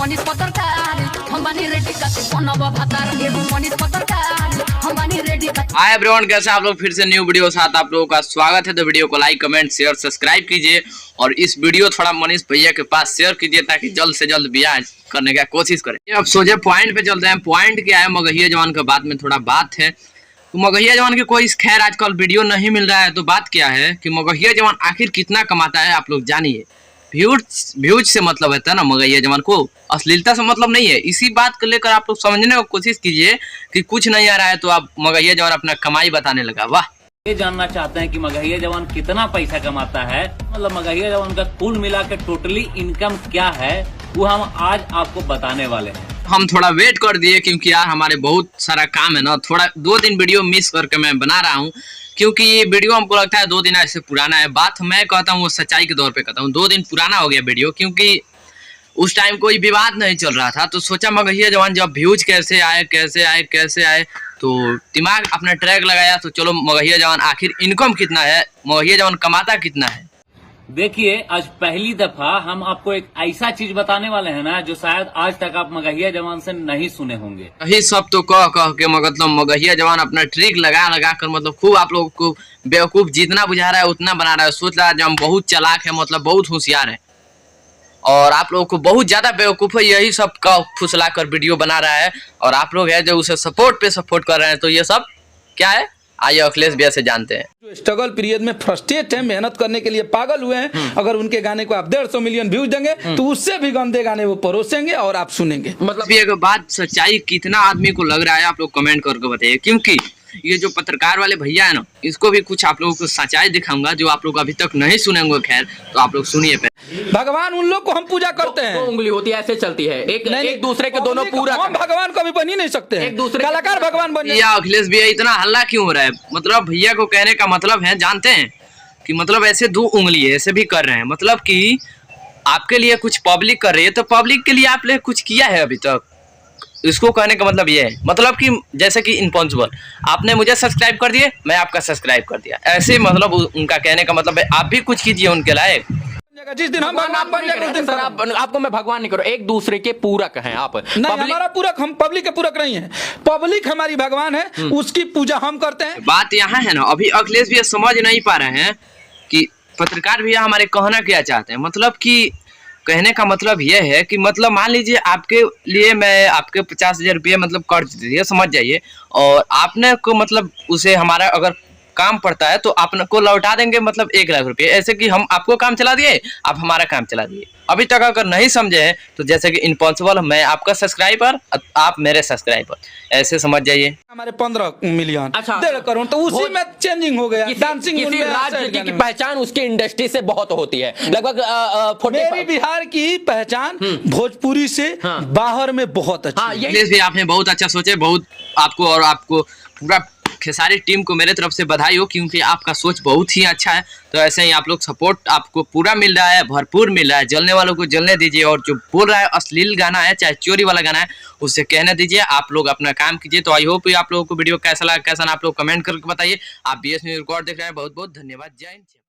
मनीष पत्रकार हम बनी रेडी का बनब भातार एगो मनीष पत्रकार हम बनी रेडी का। हाय एवरीवन, कैसे आप लोग? फिर से न्यू वीडियो साथ आप लोगों का स्वागत है। तो वीडियो को लाइक कमेंट शेयर सब्सक्राइब कीजिए और इस वीडियो थोड़ा मनीष भैया के पास शेयर कीजिए ताकि जल्द से जल्द ब्याह करने का कोशिश करें। अब सोचे पॉइंट पे चलते हैं। पॉइंट क्या है, मगहिया जवान के बाद में थोड़ा बात है। तो मगहिया जवान के कोई खैर आजकल वीडियो नहीं मिल रहा है। तो बात क्या है कि मगहिया जवान आखिर कितना कमाता है, आप लोग जानिए। व्यूज से मतलब है ना, मगहिया जवान को अश्लीलता से मतलब नहीं है। इसी बात को लेकर आप लोग समझने की कोशिश कीजिए कि कुछ नहीं आ रहा है तो आप मगहिया जवान अपना कमाई बताने लगा। वाह, ये जानना चाहते हैं कि मगहिया जवान कितना पैसा कमाता है, मतलब मगहिया जवान का कुल मिला के टोटली इनकम क्या है, वो हम आज आपको बताने वाले हैं। हम थोड़ा वेट कर दिए क्योंकि यार हमारे बहुत सारा काम है ना। थोड़ा 2 दिन वीडियो मिस करके मैं बना रहा हूँ क्योंकि ये वीडियो हमको लगता है 2 दिन ऐसे पुराना है। बात मैं कहता हूँ वो सच्चाई के तौर पे कहता हूँ, 2 दिन पुराना हो गया वीडियो क्योंकि उस टाइम कोई विवाद नहीं चल रहा था। तो सोचा मगहिया जवान जब व्यूज कैसे आए तो दिमाग अपना ट्रैक लगाया। तो चलो मगहिया जवान आखिर इनकम कितना है, मगहिया जवान कमाता कितना है। देखिए, आज पहली दफा हम आपको एक ऐसा चीज बताने वाले हैं ना जो शायद आज तक आप मगहिया जवान से नहीं सुने होंगे। यही सब तो कह के मतलब मगहिया जवान अपना ट्रिक लगा कर मतलब खूब आप लोगों को बेवकूफ जितना बुझा रहा है उतना बना रहा है। सोच रहा है हम बहुत चालाक है, मतलब बहुत होशियार है और आप लोगों को बहुत ज्यादा बेवकूफ है। यही सब का फुसला कर वीडियो बना रहा है और आप लोग है जो उसे सपोर्ट कर रहे हैं। तो ये सब क्या है, आइए अखिलेश भैया से जानते हैं। जो स्ट्रगल पीरियड में फ्रस्ट्रेट है, मेहनत करने के लिए पागल हुए हैं, अगर उनके गाने को आप 150 मिलियन व्यूज देंगे तो उससे भी गंदे गाने वो परोसेंगे और आप सुनेंगे। मतलब ये बात सच्चाई कितना आदमी को लग रहा है आप लोग कमेंट करके बताइए। क्योंकि ये जो पत्रकार वाले भैया है ना, इसको भी कुछ आप लोगों को सच्चाई दिखाऊंगा जो आप लोग अभी तक नहीं सुनेंगे। खैर तो आप लोग सुनिए। भगवान उन लोग को हम पूजा करते हैं, 2 उंगली होती है, ऐसे चलती है। एक दूसरे के दोनों पूरा हम भगवान कभी बन ही नहीं सकते हैं। एक दूसरे कलाकार भगवान बन या अखिलेश भैया इतना हल्ला क्यों हो रहा है? मतलब भैया को कहने का मतलब है, जानते हैं कि मतलब ऐसे 2 उंगली है, ऐसे भी कर रहे हैं। मतलब कि आपके लिए कुछ पब्लिक कर रही है तो पब्लिक के लिए आपने कुछ किया है अभी तक? इसको कहने का मतलब ये है, मतलब कि जैसे कि इम्पॉसिबल, आपने मुझे सब्सक्राइब कर दिए, मैं आपका सब्सक्राइब कर दिया, ऐसे मतलब उनका कहने का मतलब है आप भी कुछ कीजिए उनके लायक। जिस दिन हम भगवान बन जाएंगे उस दिन सर आपको मैं भगवान नहीं करो, एक दूसरे के पूरक हैं आप। नहीं, हमारा पूरक, हम पब्लिक के पूरक नहीं है। पब्लिक हमारी भगवान है, उसकी पूजा हम करते हैं। बात यहाँ है ना, अभी अखिलेश भैया समझ नहीं पा रहे हैं कि पत्रकार भैया हमारे कहना क्या चाहते हैं। मतलब कि कहने का मतलब यह है कि मतलब मान लीजिए आपके लिए मैं आपके 50,000 रुपये मतलब कर्ज दे दिया, समझ जाइए, और आपने को मतलब उसे हमारा अगर काम पड़ता है तो आपको लौटा देंगे मतलब 1 लाख रुपये। ऐसे कि हम आपको काम चला दिए, आप हमारा काम चला दिए। अभी तक अगर नहीं समझे हैं तो जैसे कि इम्पॉसिबल, मैं आपका सब्सक्राइबर, आप मेरे सब्सक्राइबर, ऐसे समझ जाइए। हमारे 15 मिलियन, अच्छा 1.5 करोड़, तो उसी में चेंजिंग हो गया। डांसिंग किसी राज्य की पहचान उसकी इंडस्ट्री से बहुत होती है, लगभग मेरी बिहार की पहचान भोजपुरी से बाहर में बहुत अच्छी। अखिलेश भी आपने बहुत अच्छा सोचे, बहुत आपको और आपको पूरा खेसारी टीम को मेरे तरफ से बधाई हो क्योंकि आपका सोच बहुत ही अच्छा है। तो ऐसे ही आप लोग सपोर्ट आपको पूरा मिल रहा है, भरपूर मिल रहा है। जलने वालों को जलने दीजिए और जो बोल रहा है अश्लील गाना है चाहे चोरी वाला गाना है उससे कहने दीजिए। आप लोग अपना काम कीजिए। तो आई होप आप लोगों को वीडियो कैसा लगा, कैसा ना, आप लोग कमेंट करके बताइए। आप BS न्यूज़ रिकॉर्ड देख रहे हैं, बहुत बहुत धन्यवाद। जय हिंद।